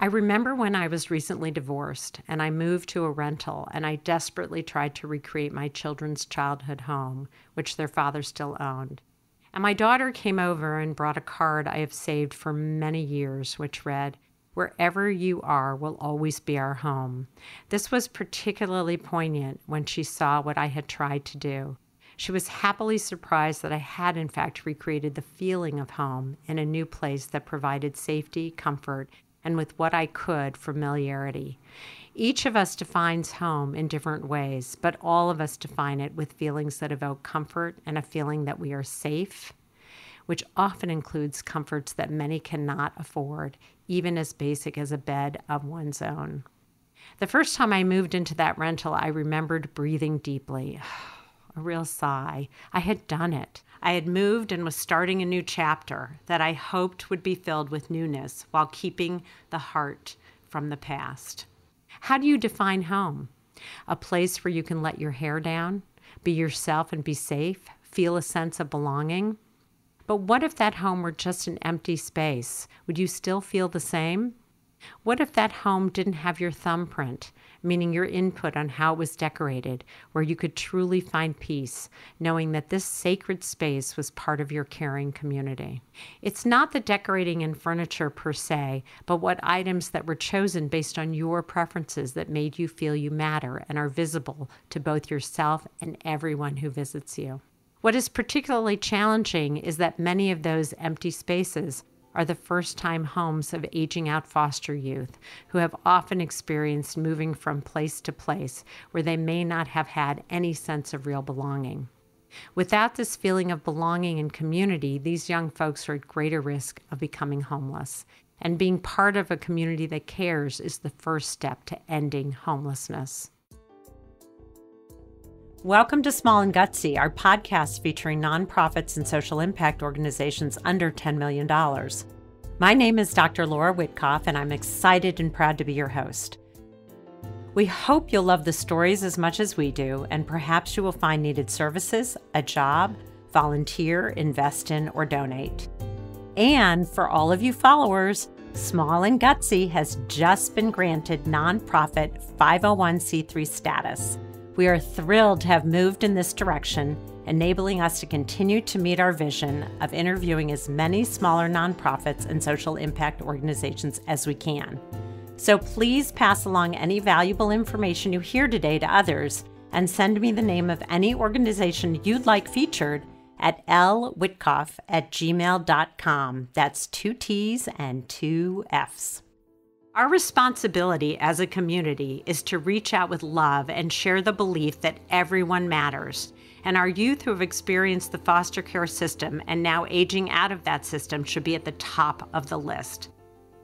I remember when I was recently divorced and I moved to a rental and I desperately tried to recreate my children's childhood home, which their father still owned. And my daughter came over and brought a card I have saved for many years, which read, "Wherever you are will always be our home." This was particularly poignant when she saw what I had tried to do. She was happily surprised that I had in fact recreated the feeling of home in a new place that provided safety, comfort, and with what I could, familiarity. Each of us defines home in different ways, but all of us define it with feelings that evoke comfort and a feeling that we are safe, which often includes comforts that many cannot afford, even as basic as a bed of one's own. The first time I moved into that rental, I remembered breathing deeply. A real sigh. I had done it. I had moved and was starting a new chapter that I hoped would be filled with newness while keeping the heart from the past. How do you define home? A place where you can let your hair down, be yourself and be safe, feel a sense of belonging? But what if that home were just an empty space? Would you still feel the same? What if that home didn't have your thumbprint, meaning your input on how it was decorated, where you could truly find peace, knowing that this sacred space was part of your caring community? It's not the decorating and furniture per se, but what items that were chosen based on your preferences that made you feel you matter and are visible to both yourself and everyone who visits you. What is particularly challenging is that many of those empty spaces are the first-time homes of aging out foster youth who have often experienced moving from place to place where they may not have had any sense of real belonging. Without this feeling of belonging and community, these young folks are at greater risk of becoming homeless. And being part of a community that cares is the first step to ending homelessness. Welcome to Small and Gutsy, our podcast featuring nonprofits and social impact organizations under $10 million. My name is Dr. Laura Witkoff, and I'm excited and proud to be your host. We hope you'll love the stories as much as we do, and perhaps you will find needed services, a job, volunteer, invest in, or donate. And for all of you followers, Small and Gutsy has just been granted nonprofit 501c3 status. We are thrilled to have moved in this direction, enabling us to continue to meet our vision of interviewing as many smaller nonprofits and social impact organizations as we can. So please pass along any valuable information you hear today to others and send me the name of any organization you'd like featured at lwitkoff@gmail.com. That's 2 T's and 2 F's. Our responsibility as a community is to reach out with love and share the belief that everyone matters. And our youth who have experienced the foster care system and now aging out of that system should be at the top of the list.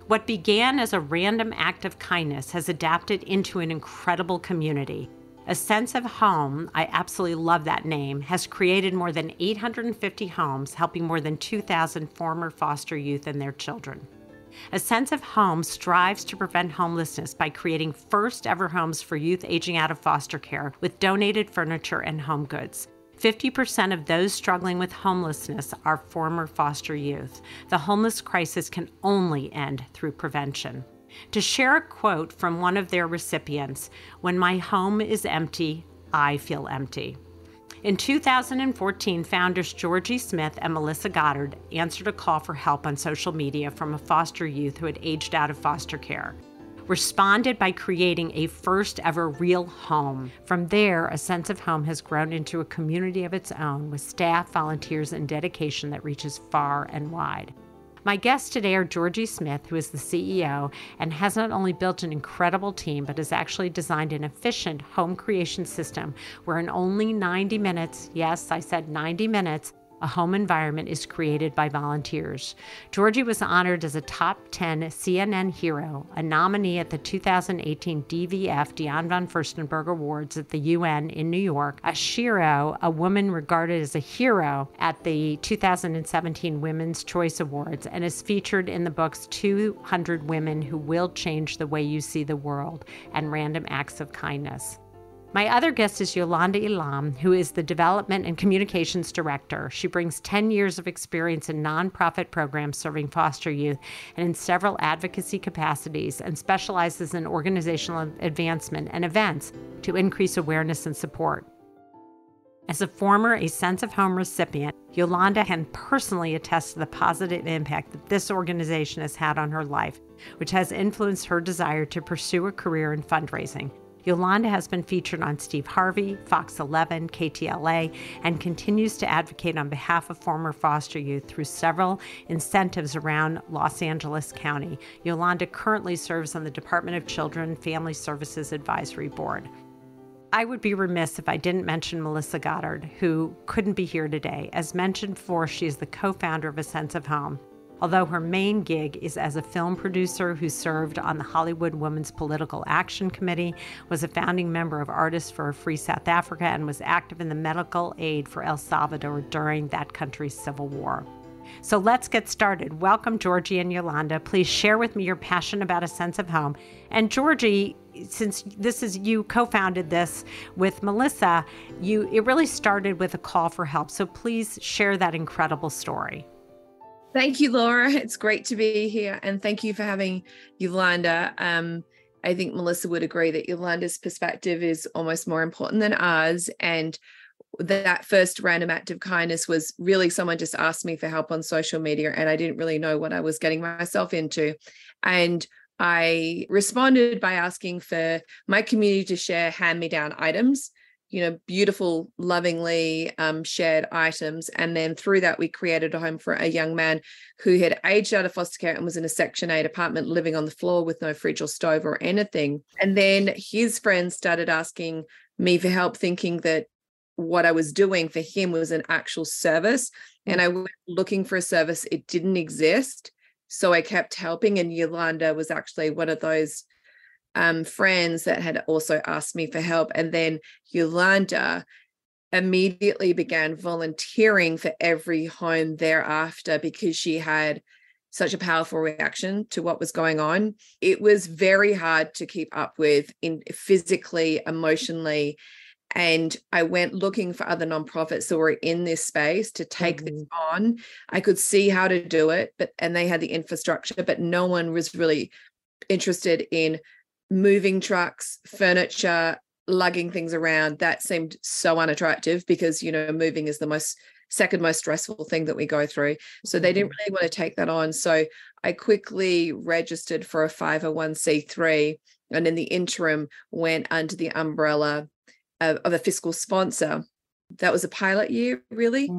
What began as a random act of kindness has adapted into an incredible community. A sense of home, I absolutely love that name, has created more than 850 homes, helping more than 2,000 former foster youth and their children. A sense of home strives to prevent homelessness by creating first ever homes for youth aging out of foster care with donated furniture and home goods. 50% of those struggling with homelessness are former foster youth. The homeless crisis can only end through prevention. To share a quote from one of their recipients, "When my home is empty, I feel empty." In 2014, founders Georgie Smith and Melissa Goddard answered a call for help on social media from a foster youth who had aged out of foster care, responded by creating a first ever real home. From there, a sense of home has grown into a community of its own with staff, volunteers, and dedication that reaches far and wide. My guests today are Georgie Smith, who is the CEO and has not only built an incredible team, but has actually designed an efficient home creation system where in only 90 minutes, yes, I said 90 minutes, a home environment is created by volunteers. Georgie was honored as a top 10 CNN hero, a nominee at the 2018 DVF Dion von Furstenberg Awards at the UN in New York, a Shiro, a woman regarded as a hero at the 2017 Women's Choice Awards, and is featured in the books 200 Women Who Will Change the Way You See the World and Random Acts of Kindness. My other guest is Yolanda Elam, who is the Development and Communications Director. She brings 10 years of experience in nonprofit programs serving foster youth and in several advocacy capacities, and specializes in organizational advancement and events to increase awareness and support. As a former A Sense of Home recipient, Yolanda can personally attest to the positive impact that this organization has had on her life, which has influenced her desire to pursue a career in fundraising. Yolanda has been featured on Steve Harvey, Fox 11, KTLA, and continues to advocate on behalf of former foster youth through several incentives around Los Angeles County. Yolanda currently serves on the Department of Children and Family Services Advisory Board. I would be remiss if I didn't mention Melissa Goddard, who couldn't be here today. As mentioned before, she is the co-founder of A Sense of Home. Although her main gig is as a film producer who served on the Hollywood Women's Political Action Committee, was a founding member of Artists for a Free South Africa, and was active in the medical aid for El Salvador during that country's civil war. So let's get started. Welcome, Georgie and Yolanda. Please share with me your passion about A Sense of Home. And Georgie, since this is you co-founded this with Melissa, it really started with a call for help. So please share that incredible story. Thank you, Laura. It's great to be here. And thank you for having Yolanda. I think Melissa would agree that Yolanda's perspective is almost more important than ours. And that first random act of kindness was really someone just asked me for help on social media, and I didn't really know what I was getting myself into. And I responded by asking for my community to share hand-me-down items, beautiful, lovingly shared items. And then through that, we created a home for a young man who had aged out of foster care and was in a Section 8 apartment living on the floor with no fridge or stove or anything. And then his friends started asking me for help, thinking that what I was doing for him was an actual service. And I went looking for a service. It didn't exist. So I kept helping. And Yolanda was actually one of those friends that had also asked me for help. And then Yolanda immediately began volunteering for every home thereafter because she had such a powerful reaction to what was going on. It was very hard to keep up with physically, emotionally. And I went looking for other nonprofits that were in this space to take this on. I could see how to do it, and they had the infrastructure, but no one was really interested in moving trucks, furniture, lugging things around. That seemed so unattractive because, moving is the second most stressful thing that we go through. So they didn't really want to take that on. So I quickly registered for a 501c3, and in the interim went under the umbrella of a fiscal sponsor. That was a pilot year, really.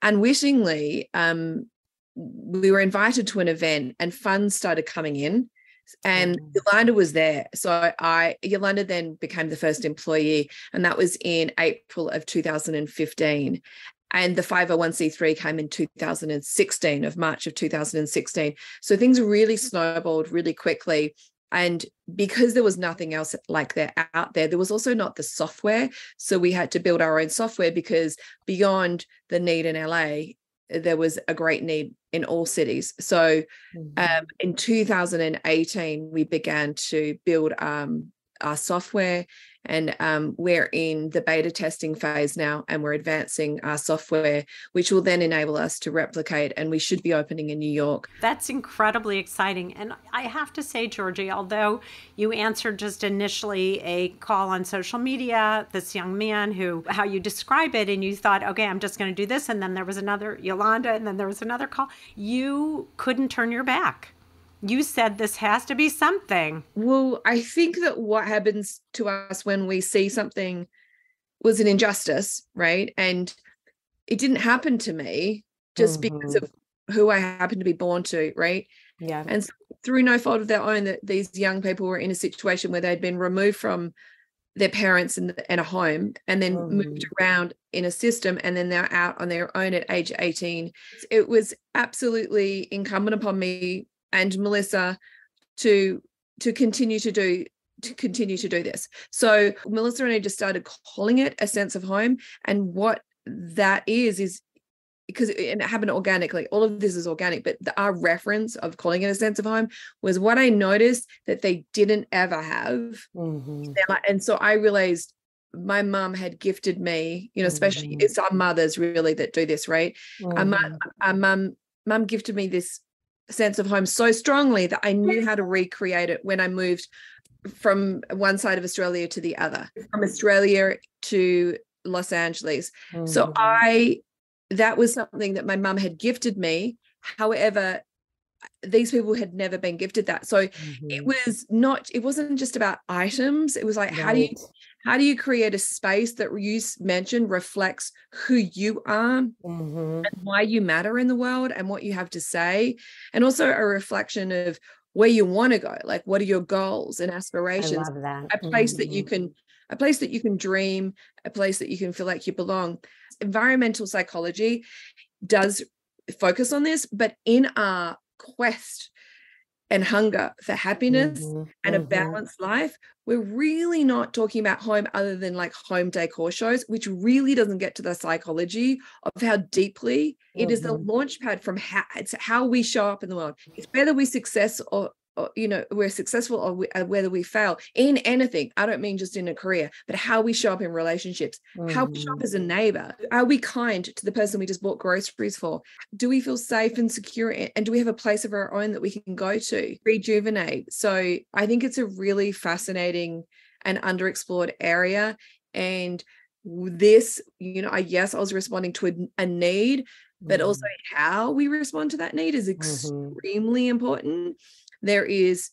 Unwittingly, we were invited to an event and funds started coming in, and Yolanda was there. So Yolanda then became the first employee, and that was in April of 2015. And the 501c3 came in 2016, of March of 2016. So things really snowballed really quickly. And because there was nothing else like that out there, there was also not the software. So we had to build our own software because beyond the need in LA, there was a great need in all cities. So in 2018, we began to build our software, and we're in the beta testing phase now, and we're advancing our software, which will then enable us to replicate, and we should be opening in New York. That's incredibly exciting. And I have to say, Georgie, although you answered just initially a call on social media, this young man how you describe it, and you thought, okay, I'm just going to do this. And then there was another Yolanda, and then there was another call. You couldn't turn your back. You said this has to be something. Well, I think that what happens to us when we see something was an injustice, right? And it didn't happen to me just because of who I happened to be born to, right? Yeah. And so through no fault of their own, that these young people were in a situation where they'd been removed from their parents and a home, and then moved around in a system, and then they're out on their own at age 18. It was absolutely incumbent upon me and Melissa to continue to do this. So Melissa and I just started calling it A Sense of Home. And what that is because it happened organically. All of this is organic, but our reference of calling it A Sense of Home was what I noticed that they didn't ever have. And so I realized my mum had gifted me, especially Mhm. it's our mothers really that do this, right? Mhm. Our mum gifted me this sense of home so strongly that I knew how to recreate it when I moved from one side of Australia to the other, from Australia to Los Angeles. So Mhm. that was something that my mum had gifted me. However, these people had never been gifted that. So Mhm. it wasn't just about items. It was like, Right. how do you create a space that you mentioned reflects who you are and Mhm. why you matter in the world and what you have to say, and also a reflection of where you want to go, like what are your goals and I aspirations, love that. a place that you Mhm. can a place that you can dream, a place that you can feel like you belong. Environmental psychology does focus on this, but in our quest and hunger for happiness Mhm. and a Mhm. balanced life, we're really not talking about home other than like home decor shows, which really doesn't get to the psychology of how deeply it is the Mhm. launch pad from it's how we show up in the world. It's whether we success or we're successful or whether we fail in anything. I don't mean just in a career, but how we show up in relationships, how we show up Mhm. as a neighbor. Are we kind to the person we just bought groceries for? Do we feel safe and secure, and do we have a place of our own that we can go to rejuvenate? So I think it's a really fascinating and underexplored area. And this, I was responding to a need, but also Mhm. how we respond to that need is Mhm. extremely important. There is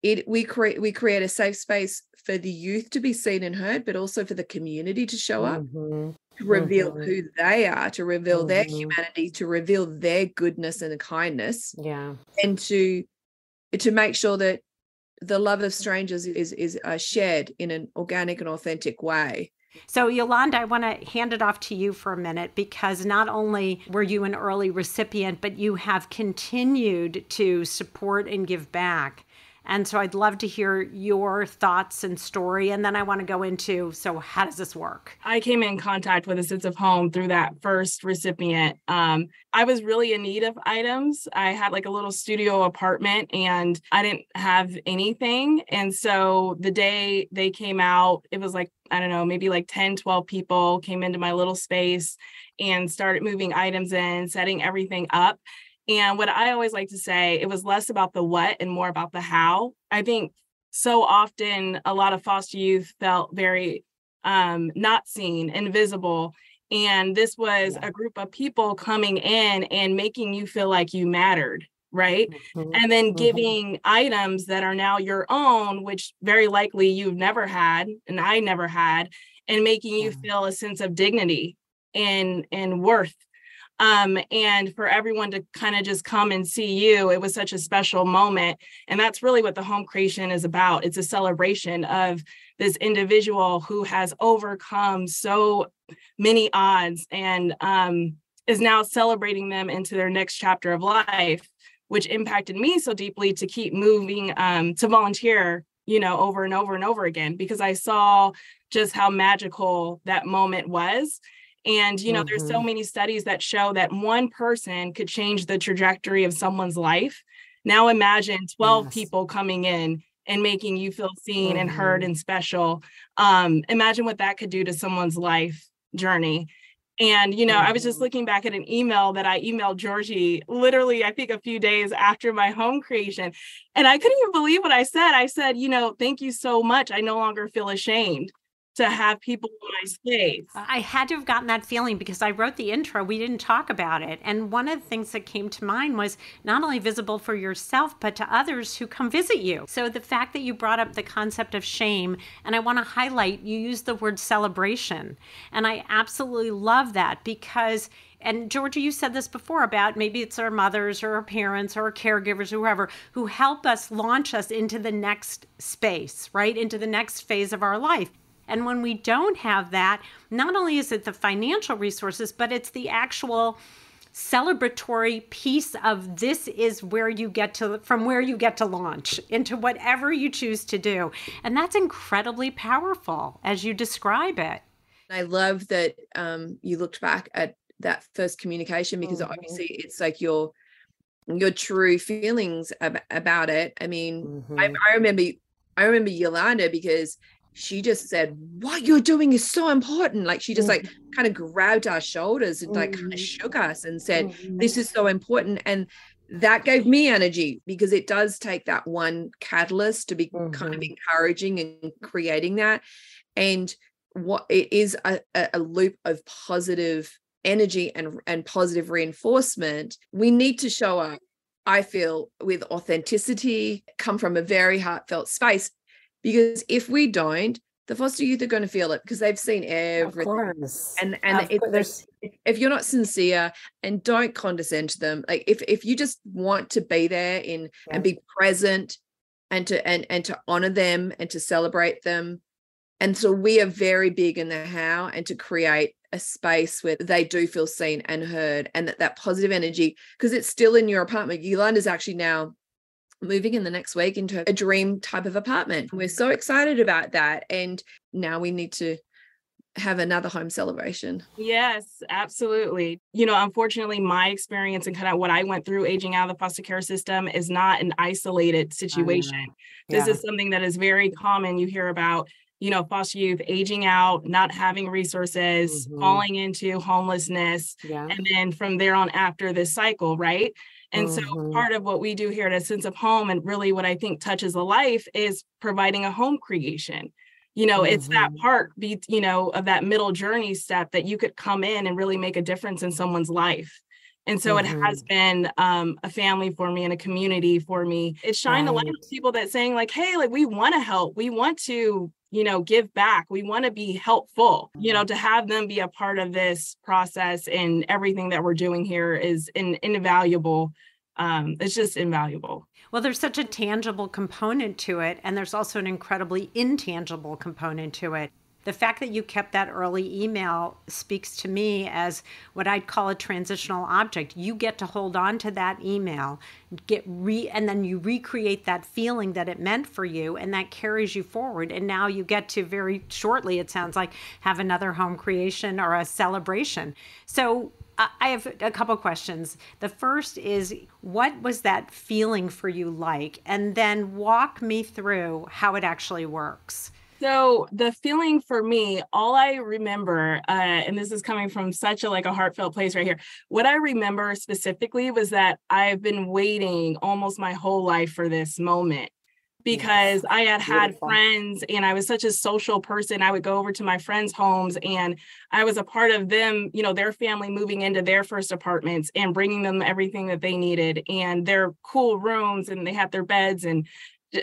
we create a safe space for the youth to be seen and heard, but also for the community to show up, Mhm. to reveal Mhm. who they are, to reveal their Mhm. humanity, to reveal their goodness and kindness, Yeah. and to make sure that the love of strangers is shared in an organic and authentic way. So, Yolanda, I want to hand it off to you for a minute because not only were you an early recipient, but you have continued to support and give back. And so I'd love to hear your thoughts and story. And then I want to go into, so how does this work? I came in contact with a sense of home through that first recipient. I was really in need of items. I had like a little studio apartment and I didn't have anything. And so the day they came out, it was like, I don't know, maybe like 10, 12 people came into my little space and started moving items in, setting everything up. And what I always like to say, it was less about the what and more about the how. I think so often a lot of foster youth felt very not seen, invisible. And this was Yeah. a group of people coming in and making you feel like you mattered, right? Mhm. And then Mhm. giving items that are now your own, which very likely you've never had, and I never had, and making you Yeah. feel a sense of dignity and worth. And for everyone to kind of just come and see you, it was such a special moment. And that's really what the home creation is about. It's a celebration of this individual who has overcome so many odds and is now celebrating them into their next chapter of life, which impacted me so deeply to keep moving to volunteer, over and over and over again, because I saw just how magical that moment was. And, there's so Mhm. many studies that show that one person could change the trajectory of someone's life. Now imagine 12 Yes. people coming in and making you feel seen and heard Mhm. and special. Imagine what that could do to someone's life journey. And, I was just Mhm. looking back at an email that I emailed Georgie literally, I think a few days after my home creation. And I couldn't even believe what I said. I said, thank you so much. I no longer feel ashamed to have people in my space. I had to have gotten that feeling because I wrote the intro. We didn't talk about it. And one of the things that came to mind was not only visible for yourself, but to others who come visit you. So the fact that you brought up the concept of shame, and I want to highlight, you used the word celebration. And I absolutely love that because and Georgia, you said this before about maybe it's our mothers or our parents or our caregivers, or whoever, who help us launch us into the next space, right? Into the next phase of our life. And when we don't have that, not only is it the financial resources, but it's the actual celebratory piece of this is where you get to, from where you get to launch into whatever you choose to do. And that's incredibly powerful as you describe it. I love that you looked back at that first communication, because Mm-hmm. obviously it's like your true feelings about it. I mean, I, Mm-hmm. I remember I remember Yolanda because she just said, what you're doing is so important. Like she just like kind of grabbed our shoulders and like kind of shook us and said, this is so important. And that gave me energy, because it does take that one catalyst to be kind of encouraging and creating that. And what it is a loop of positive energy and positive reinforcement. We need to show up, I feel, with authenticity, come from a very heartfelt space, because if we don't, the foster youth are going to feel it, because they've seen everything. Of course. And if you're not sincere, and don't condescend to them, like if you just want to be there and be present and to honor them and to celebrate them. And so we are very big in the how, and to create a space where they do feel seen and heard, and that positive energy, because it's still in your apartment. Yolanda's actually now moving in the next week into a dream type of apartment. We're so excited about that. And now we need to have another home celebration. Yes, absolutely. Unfortunately, my experience and kind of what I went through aging out of the foster care system is not an isolated situation. This is something that is very common. You hear about, foster youth aging out, not having resources, falling into homelessness, and then from there on after this cycle, right? And so part of what we do here at A Sense of Home, and really what I think touches a life, is providing a home creation. It's that part, of that middle journey step that you could come in and really make a difference in someone's life. And so it has been a family for me and a community for me. It shined a light on people that saying like, hey, like we want to help. We want to, give back. We want to be helpful, to have them be a part of this process, and everything that we're doing here is invaluable. It's just invaluable. Well, there's such a tangible component to it, and there's also an incredibly intangible component to it. The fact that you kept that early email speaks to me as what I'd call a transitional object. You get to hold on to that email, and then you recreate that feeling that it meant for you, and that carries you forward. And now you get to very shortly, it sounds like, have another home creation or a celebration. So I have a couple questions. The first is, what was that feeling for you like? And then walk me through how it actually works. So the feeling for me, all I remember, and this is coming from such a heartfelt place right here. What I remember specifically was that I've been waiting almost my whole life for this moment, because I had friends, and I was such a social person. I would go over to my friends' homes, and I was a part of them, their family moving into their first apartments and bringing them everything that they needed, and their cool rooms, and they had their beds and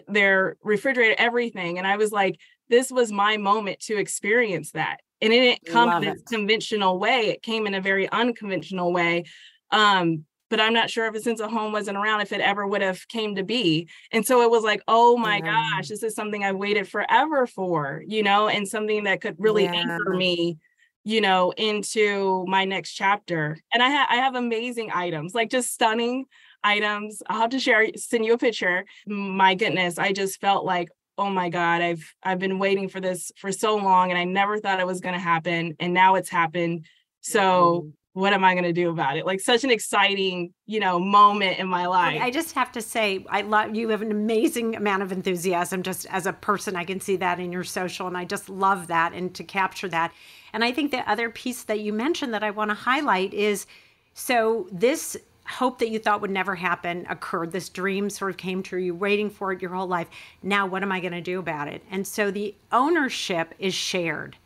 their refrigerator, everything. And I was like, this was my moment to experience that. And it didn't come in this conventional way. It came in a very unconventional way. But I'm not sure if A Sense of Home wasn't around, if it ever would have came to be. And so it was like, oh my gosh, this is something I've waited forever for, and something that could really anchor me, into my next chapter. And I have amazing items, like just stunning items. I'll have to send you a picture. My goodness, I just felt like, oh my God, I've been waiting for this for so long, and I never thought it was going to happen. And now it's happened. So what am I going to do about it? Like, such an exciting, moment in my life. I just have to say, I love, you have an amazing amount of enthusiasm. Just as a person, I can see that in your social, and I just love that, and to capture that. And I think the other piece that you mentioned that I want to highlight is, so this hope that you thought would never happen occurred. This dream sort of came true. You're waiting for it your whole life. Now, what am I going to do about it? And so the ownership is shared.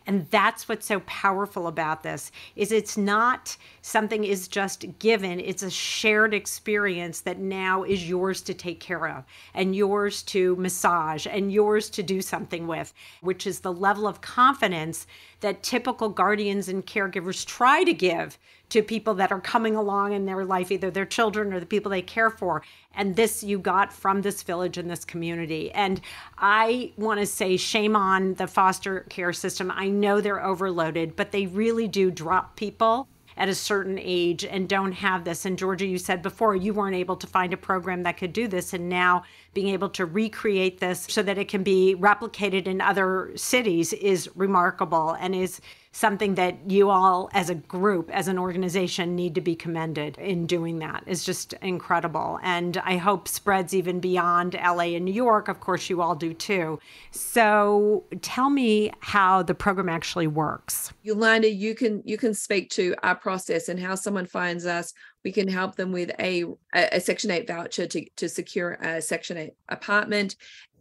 And that's what's so powerful about this, is it's not something is just given. It's a shared experience that now is yours to take care of, and yours to massage, and yours to do something with, which is the level of confidence that typical guardians and caregivers try to give to people that are coming along in their life, either their children or the people they care for. And this you got from this village and this community. And I want to say shame on the foster care system. I know they're overloaded, but they really do drop people at a certain age and don't have this. And Georgia, you said before you weren't able to find a program that could do this. And now being able to recreate this so that it can be replicated in other cities is remarkable and is something that you all as a group, as an organization, need to be commended in doing that. It's just incredible. And I hope spreads even beyond LA and New York. Of course, you all do too. So tell me how the program actually works. Yolanda, you can speak to our process and how someone finds us. We can help them with a Section 8 voucher to secure a Section 8 apartment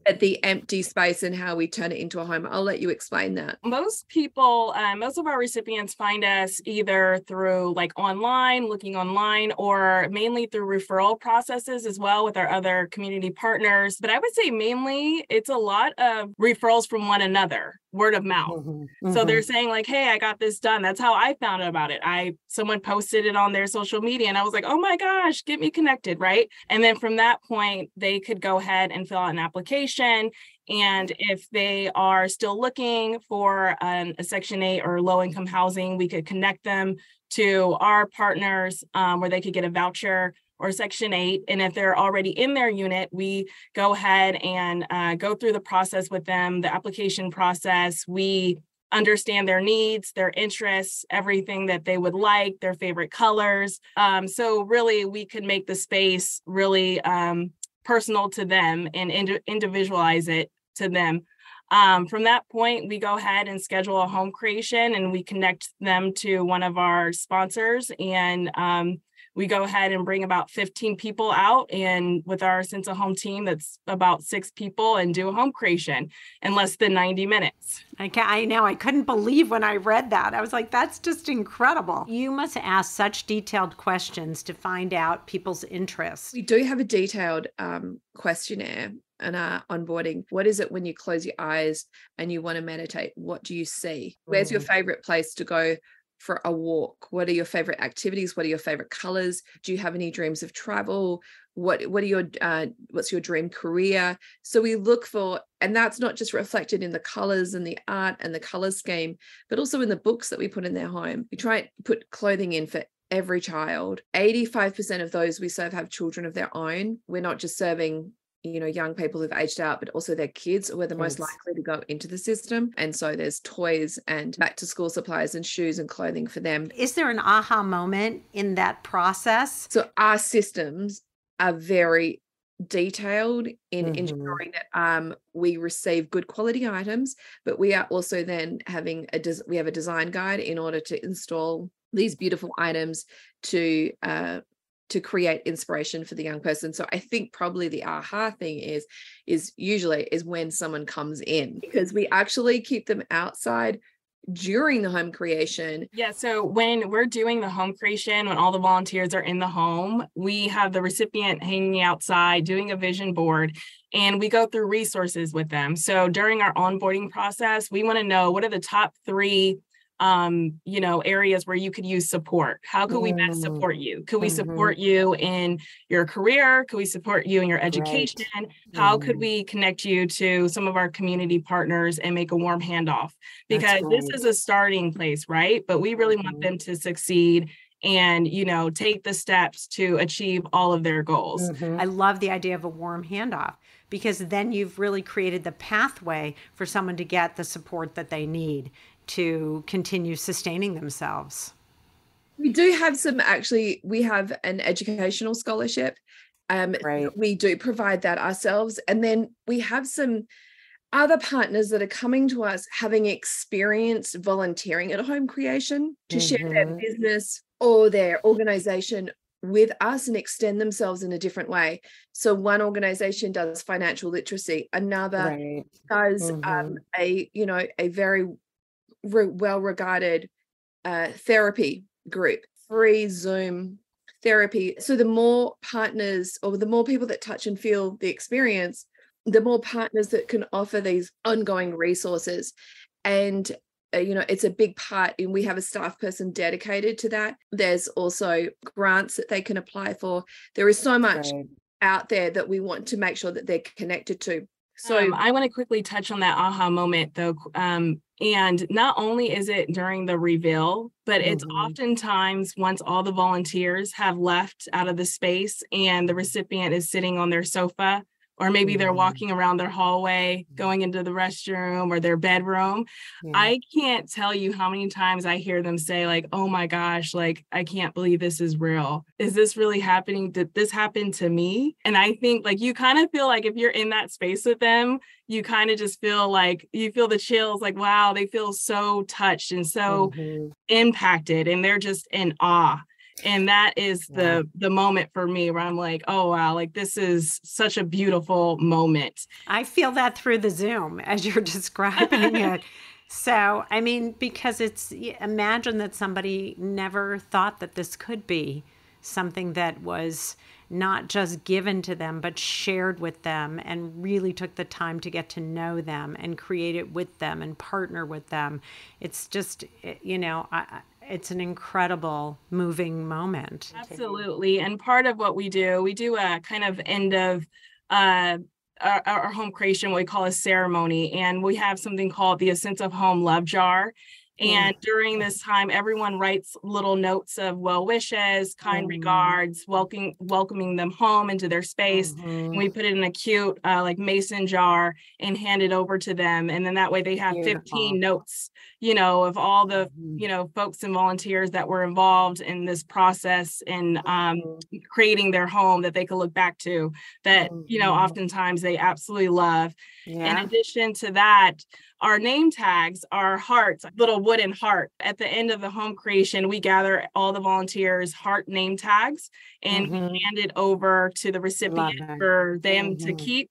at the empty space and how we turn it into a home. I'll let you explain that. Most people, most of our recipients find us either through like looking online, or mainly through referral processes as well with our other community partners. But I would say mainly it's a lot of referrals from one another, word of mouth. So they're saying like, hey, I got this done. That's how I found out about it. Someone posted it on their social media and I was like, oh my gosh, get me connected, right? And then from that point, they could go ahead and fill out an application. And if they are still looking for a Section 8 or low-income housing, we could connect them to our partners where they could get a voucher or Section 8. And if they're already in their unit, we go ahead and go through the process with them, the application process. We understand their needs, their interests, everything that they would like, their favorite colors. So really, we could make the space really personal to them and individualize it to them. From that point, we go ahead and schedule a home creation and we connect them to one of our sponsors, and we go ahead and bring about 15 people out, and with our Sense of Home team, that's about 6 people, and do a home creation in less than 90 minutes. I couldn't believe when I read that. I was like, that's just incredible. You must ask such detailed questions to find out people's interests. We do have a detailed questionnaire and our onboarding. What is it when you close your eyes and you want to meditate? What do you see? Where's your favorite place to go for a walk? What are your favorite activities? What are your favorite colors? Do you have any dreams of travel? What are your what's your dream career? So we look for, and that's not just reflected in the colors and the art and the color scheme, but also in the books that we put in their home. We try and put clothing in for every child. 85% of those we serve have children of their own. We're not just serving young people who've aged out, but also their kids who are the most likely to go into the system. And so there's toys and back to school supplies and shoes and clothing for them. Is there an aha moment in that process? So our systems are very detailed in ensuring that we receive good quality items, but we are also then having we have a design guide in order to install these beautiful items to create inspiration for the young person. So I think probably the aha thing is usually when someone comes in, because we actually keep them outside during the home creation. Yeah, so when we're doing the home creation, when all the volunteers are in the home, we have the recipient hanging outside doing a vision board, and we go through resources with them. So during our onboarding process, we want to know what are the top 3 areas where you could use support. How could we best support you? Could we support you in your career? Could we support you in your education? Right. How could we connect you to some of our community partners and make a warm handoff? Because this is a starting place, right? But we really want them to succeed and, take the steps to achieve all of their goals. I love the idea of a warm handoff, because then you've really created the pathway for someone to get the support that they need to continue sustaining themselves. We do have we have an educational scholarship. We do provide that ourselves. And then we have some other partners that are coming to us having experienced volunteering at home creation to share their business or their organization with us and extend themselves in a different way. So one organization does financial literacy, another does a very well-regarded therapy group, free Zoom therapy. So the more partners or the more people that touch and feel the experience, the more partners that can offer these ongoing resources. And it's a big part, and we have a staff person dedicated to that. There's also grants that they can apply for. There is so much out there that we want to make sure that they're connected to. So I want to quickly touch on that aha moment though. And not only is it during the reveal, but it's oftentimes once all the volunteers have left out of the space and the recipient is sitting on their sofa or maybe they're walking around their hallway, going into the restroom or their bedroom. Yeah. I can't tell you how many times I hear them say like, oh my gosh, like, I can't believe this is real. Is this really happening? Did this happen to me? And I think like you kind of feel like if you're in that space with them, you kind of just feel like you feel the chills, like, wow, they feel so touched and so impacted, and they're just in awe. And that is the moment for me where I'm like, oh, wow, like this is such a beautiful moment. I feel that through the Zoom as you're describing it. So, I mean, because imagine that somebody never thought that this could be something that was not just given to them, but shared with them and really took the time to get to know them and create it with them and partner with them. It's just, it's an incredible moving moment. Absolutely. And part of what we do a kind of end of our home creation, what we call a ceremony. And we have something called the A Sense of Home Love Jar. And during this time, everyone writes little notes of well wishes, kind regards, welcoming them home into their space. And we put it in a cute like mason jar and hand it over to them. And then that way they have 15 notes, of all the, folks and volunteers that were involved in this process and creating their home that they could look back to that, oftentimes they absolutely love. In addition to that, our name tags are hearts, little wooden heart. At the end of the home creation, we gather all the volunteers' heart name tags and we hand it over to the recipient for them to keep.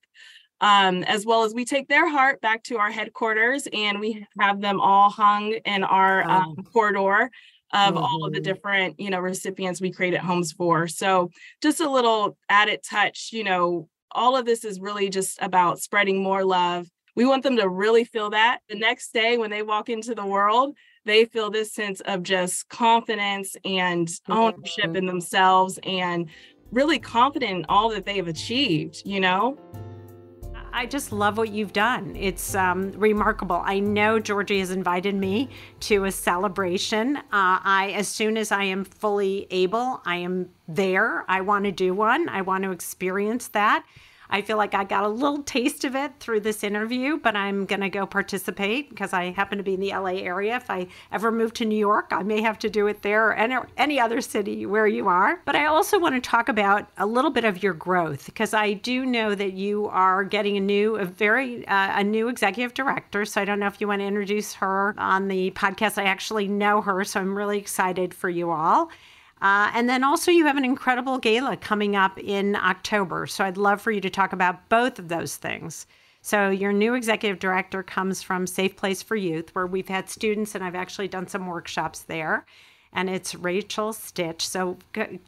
As well as we take their heart back to our headquarters and we have them all hung in our corridor of all of the different, recipients we created homes for. So just a little added touch, all of this is really just about spreading more love. We want them to really feel that the next day when they walk into the world, they feel this sense of just confidence and ownership in themselves and really confident in all that they have achieved, I just love what you've done. It's remarkable. I know Georgie has invited me to a celebration. As soon as I am fully able, I am there. I want to do one. I want to experience that. I feel like I got a little taste of it through this interview, but I'm going to go participate because I happen to be in the LA area. If I ever move to New York, I may have to do it there or any other city where you are. But I also want to talk about a little bit of your growth because I do know that you are getting a new executive director. So I don't know if you want to introduce her on the podcast. I actually know her, so I'm really excited for you all. And then also you have an incredible gala coming up in October. So I'd love for you to talk about both of those things. So your new executive director comes from Safe Place for Youth, where we've had students and I've actually done some workshops there. And it's Rachel Stitch. So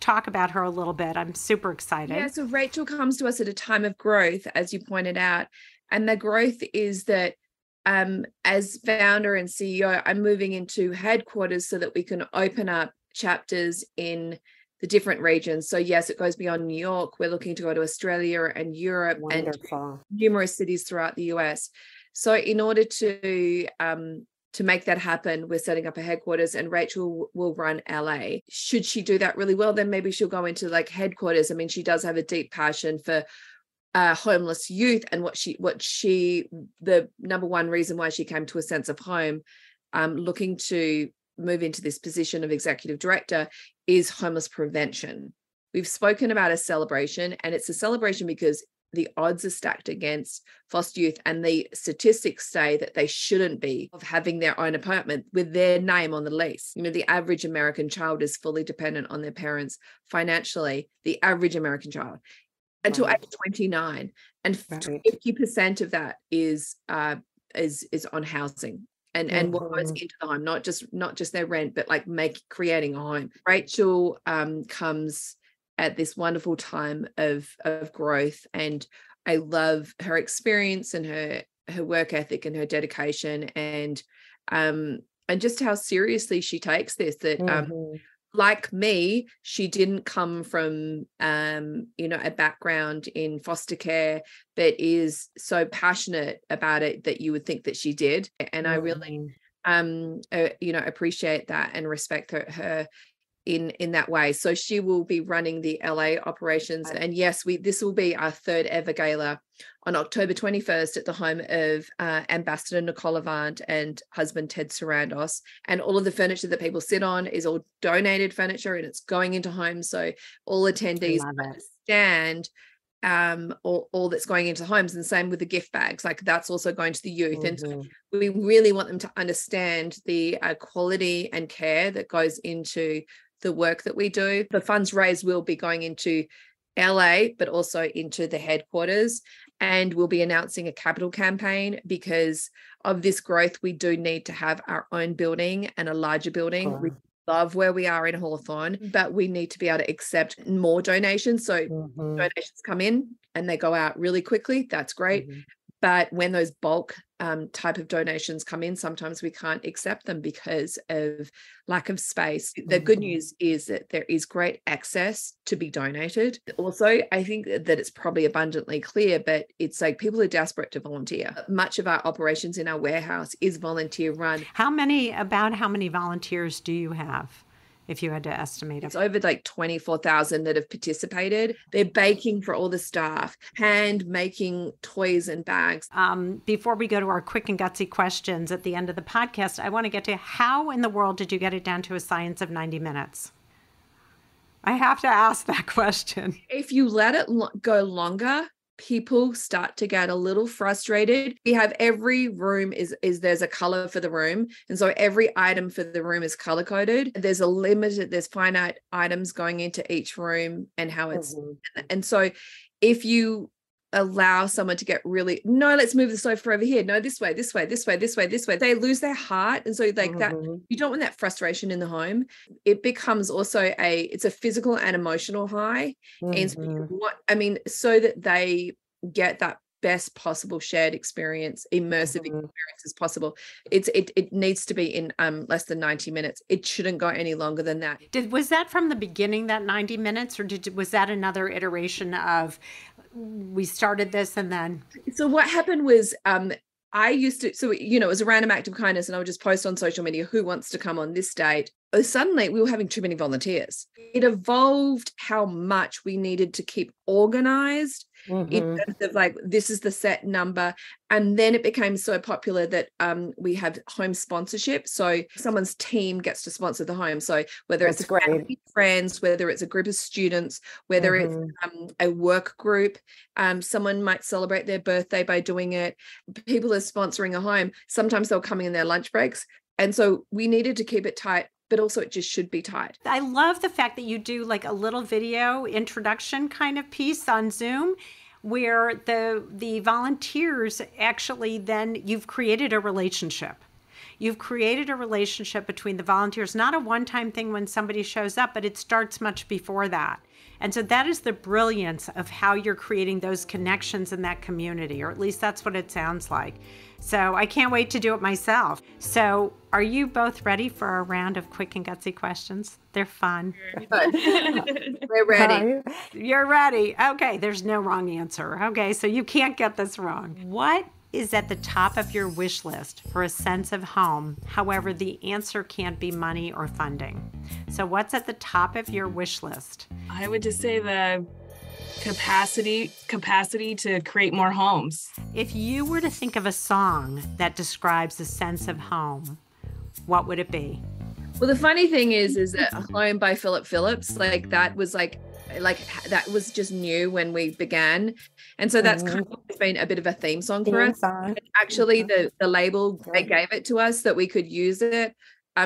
talk about her a little bit. I'm super excited. Yeah, so Rachel comes to us at a time of growth, as you pointed out. And the growth is that as founder and CEO, I'm moving into headquarters so that we can open up chapters in the different regions. So yes, it goes beyond New York. We're looking to go to Australia and Europe and numerous cities throughout the US. So in order to make that happen, we're setting up a headquarters and Rachel will run LA. Should she do that really well, then maybe she'll go into like headquarters. I mean, she does have a deep passion for homeless youth and what she the number one reason why she came to A Sense of Home, looking to move into this position of executive director, is homeless prevention. We've spoken about a celebration, and it's a celebration because the odds are stacked against foster youth, and the statistics say that they shouldn't be of having their own apartment with their name on the lease. The average American child is fully dependent on their parents financially, the average American child, until age 29, and 50% of that is on housing. And what goes into the home, not just their rent, but like creating a home. Rachel comes at this wonderful time of growth, and I love her experience and her work ethic and her dedication, and just how seriously she takes this. That like me, she didn't come from a background in foster care, but is so passionate about it that you would think that she did. And I really appreciate that and respect her in that way. So she will be running the LA operations. And yes, this will be our third ever gala on October 21st at the home of Ambassador Nicole Avant and husband Ted Sarandos. And all of the furniture that people sit on is all donated furniture, and it's going into homes. So all attendees understand all that's going into homes, and same with the gift bags, like that's also going to the youth. And so we really want them to understand the quality and care that goes into the work that we do. The funds raised will be going into LA, but also into the headquarters, and we'll be announcing a capital campaign because of this growth. We do need to have our own building and a larger building. We love where we are in Hawthorne, but we need to be able to accept more donations. So donations come in and they go out really quickly. That's great. But when those bulk type of donations come in, sometimes we can't accept them because of lack of space. The good news is that there is great access to be donated. Also, I think that it's probably abundantly clear, but it's like people are desperate to volunteer. Much of our operations in our warehouse is volunteer run. How many volunteers do you have, if you had to estimate? It's over like 24,000 that have participated. They're baking for all the staff, hand making toys and bags. Before we go to our quick and gutsy questions at the end of the podcast, I want to get to how in the world did you get it down to a science of 90 minutes? I have to ask that question. If you let it go longer, people start to get a little frustrated. We have every room is there's a color for the room. And so every item for the room is color coded. There's finite items going into each room and how it's, and so if you allow someone to get really, no, let's move the sofa over here. No, this way, this way, this way, this way, this way. They lose their heart. And so like that, you don't want that frustration in the home. It becomes also it's a physical and emotional high. And so that they get that best possible shared experience, immersive experience as possible. It needs to be in less than 90 minutes. It shouldn't go any longer than that. Was that from the beginning, that 90 minutes, or was that another iteration of we started this and then? So what happened was I used to, so, it was a random act of kindness, and I would just post on social media, who wants to come on this date? Suddenly we were having too many volunteers. It evolved how much we needed to keep organized in terms of like, this is the set number. And then it became so popular that we have home sponsorship. So someone's team gets to sponsor the home. So whether it's family, friends, whether it's a group of students, whether it's a work group, someone might celebrate their birthday by doing it. People are sponsoring a home. Sometimes they'll come in their lunch breaks. And so we needed to keep it tight, but also it just should be tight. I love the fact that you do like a little video introduction kind of piece on Zoom, where the volunteers actually, then you've created a relationship. You've created a relationship between the volunteers, not a one-time thing when somebody shows up, but it starts much before that. And so that is the brilliance of how you're creating those connections in that community, or at least that's what it sounds like. So I can't wait to do it myself. So are you both ready for a round of quick and gutsy questions? They're fun. We're ready. You're ready. Okay, there's no wrong answer. Okay, so you can't get this wrong. What is at the top of your wish list for a sense of home? However, the answer can't be money or funding. So what's at the top of your wish list? I would just say the capacity to create more homes. If you were to think of a song that describes a sense of home, what would it be? Well, the funny thing is that Home by Philip Phillips, that was that was just new when we began. And so that's kind of been a bit of a theme song for us. Actually, the label, they gave it to us that we could use it.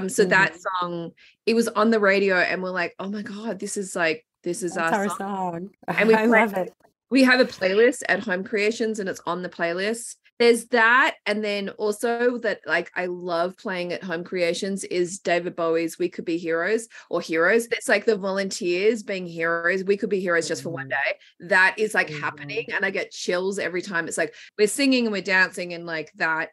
So that song, it was on the radio, and we're like, oh my God, this is our song. And I love it. We have a playlist at Home Creations, and it's on the playlist. There's that. And then also that, like, I love playing at Home Creations is David Bowie's We Could Be Heroes, or Heroes. It's like the volunteers being heroes. We could be heroes just for one day. That is like happening. And I get chills every time. It's like we're singing and we're dancing, and like that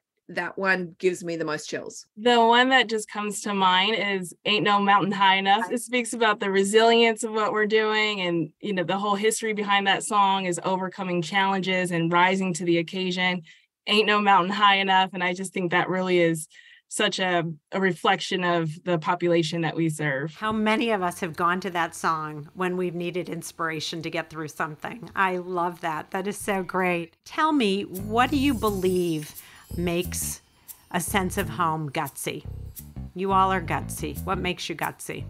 one gives me the most chills. The one that just comes to mind is Ain't No Mountain High Enough. It speaks about the resilience of what we're doing. And, the whole history behind that song is overcoming challenges and rising to the occasion. Ain't no mountain high enough. And I just think that really is such a reflection of the population that we serve. How many of us have gone to that song when we've needed inspiration to get through something? I love that. That is so great. Tell me, what do you believe makes a sense of home gutsy? You all are gutsy. What makes you gutsy?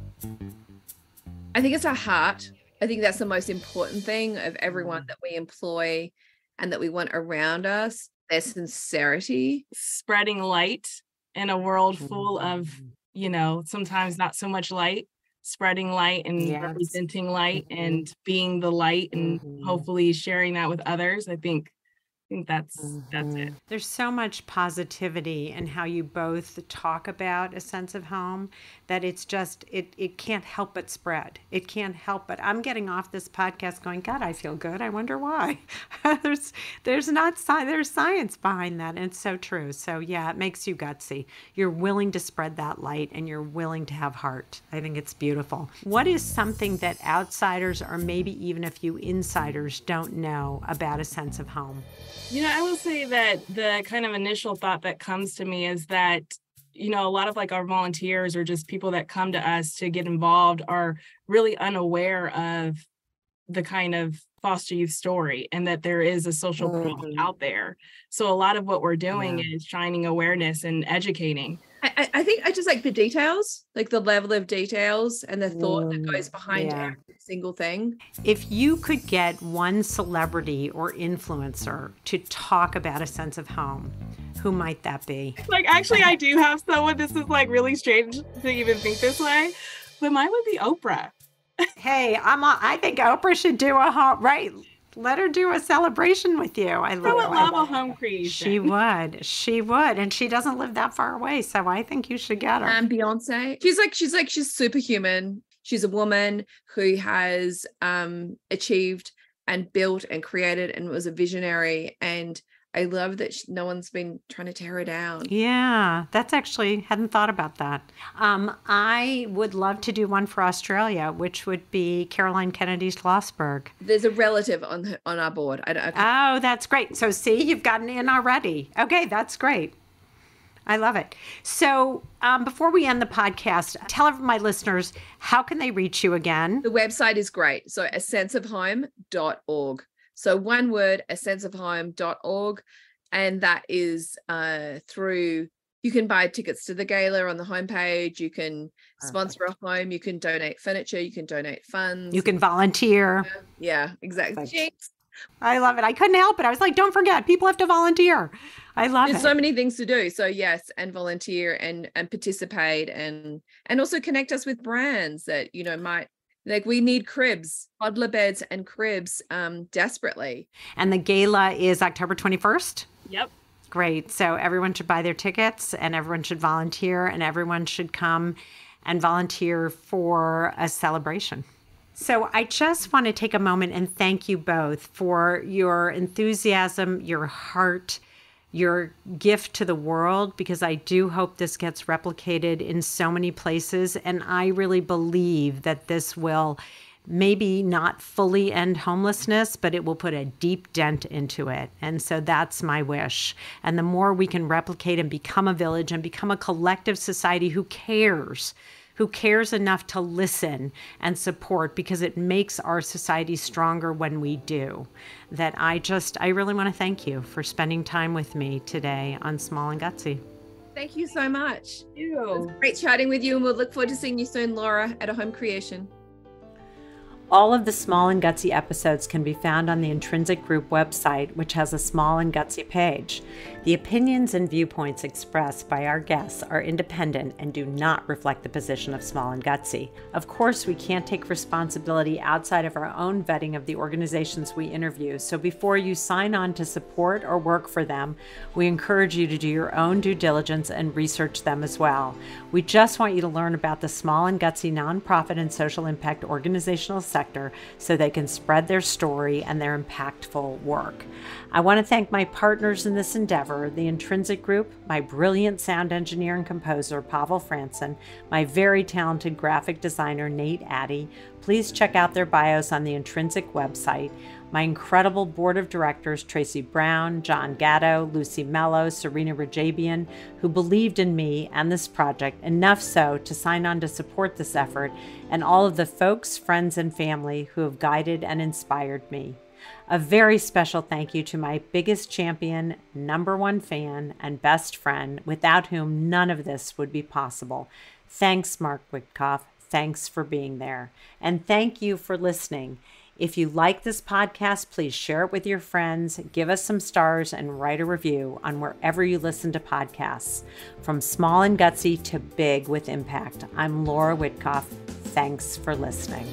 I think it's our heart. I think that's the most important thing of everyone that we employ and that we want around us. Their sincerity. Spreading light in a world full of, sometimes not so much light, spreading light and representing light and being the light and hopefully sharing that with others. I think that's it. There's so much positivity in how you both talk about a sense of home that it's just, it can't help but spread. It can't help but, I'm getting off this podcast going, God, I feel good. I wonder why. there's science behind that. And it's so true. So yeah, it makes you gutsy. You're willing to spread that light and you're willing to have heart. I think it's beautiful. What is something that outsiders or maybe even a few insiders don't know about a sense of home? I will say that the kind of initial thought that comes to me is that, a lot of like our volunteers or just people that come to us to get involved are really unaware of the kind of foster youth story and that there is a social problem out there. So a lot of what we're doing is shining awareness and educating. I think I just like the details, like the level of details and the thought that goes behind every single thing. If you could get one celebrity or influencer to talk about a sense of home, who might that be? Like, actually, I do have someone. This is like really strange to even think this way, but mine would be Oprah. Hey, I think Oprah should do a home, right? Let her do a celebration with you. I would love a home creation. She would. And she doesn't live that far away. So I think you should get her. And Beyonce. She's superhuman. She's a woman who has achieved and built and created and was a visionary. And I love that no one's been trying to tear her down. Yeah, that's actually, hadn't thought about that. I would love to do one for Australia, which would be Caroline Kennedy Schlossberg. There's a relative on our board. Oh, that's great. So see, you've gotten in already. Okay, that's great. I love it. So before we end the podcast, tell my listeners, how can they reach you again? The website is great. So asenseofhome.org. So one word, asenseofhome.org. And that is through, you can buy tickets to the gala on the homepage. You can sponsor a home. You can donate furniture. You can donate funds. You can volunteer. Yeah, exactly. Jinx. I love it. I couldn't help it. I was like, don't forget, people have to volunteer. I love it. There's so many things to do. So yes, and volunteer and participate and also connect us with brands that, might, like we need cribs, toddler beds and cribs desperately. And the gala is October 21st? Yep. Great. So everyone should buy their tickets and everyone should volunteer and everyone should come and volunteer for a celebration. So I just want to take a moment and thank you both for your enthusiasm, your heart, your gift to the world, because I do hope this gets replicated in so many places. And I really believe that this will maybe not fully end homelessness, but it will put a deep dent into it. And so that's my wish. And the more we can replicate and become a village and become a collective society who cares enough to listen and support, because it makes our society stronger when we do. That I really want to thank you for spending time with me today on Small and Gutsy. Thank you so much. Thank you. It was great chatting with you, and we'll look forward to seeing you soon, Laura, at a home creation. All of the Small and Gutsy episodes can be found on the Intrinsic Group website, which has a Small and Gutsy page. The opinions and viewpoints expressed by our guests are independent and do not reflect the position of Small and Gutsy. Of course, we can't take responsibility outside of our own vetting of the organizations we interview, so before you sign on to support or work for them, we encourage you to do your own due diligence and research them as well. We just want you to learn about the Small and Gutsy nonprofit and social impact organizational sector so they can spread their story and their impactful work. I want to thank my partners in this endeavor, the Intrinsic Group, my brilliant sound engineer and composer, Pavel Franson, my very talented graphic designer, Nate Addy. Please check out their bios on the Intrinsic website. My incredible board of directors, Tracy Brown, John Gatto, Lucy Mello, Serena Rajabian, who believed in me and this project enough so to sign on to support this effort, and all of the folks, friends, and family who have guided and inspired me. A very special thank you to my biggest champion, #1 fan, and best friend, without whom none of this would be possible. Thanks, Mark Witkoff. Thanks for being there. And thank you for listening. If you like this podcast, please share it with your friends, give us some stars, and write a review on wherever you listen to podcasts. From small and gutsy to big with impact, I'm Laura Witkoff. Thanks for listening.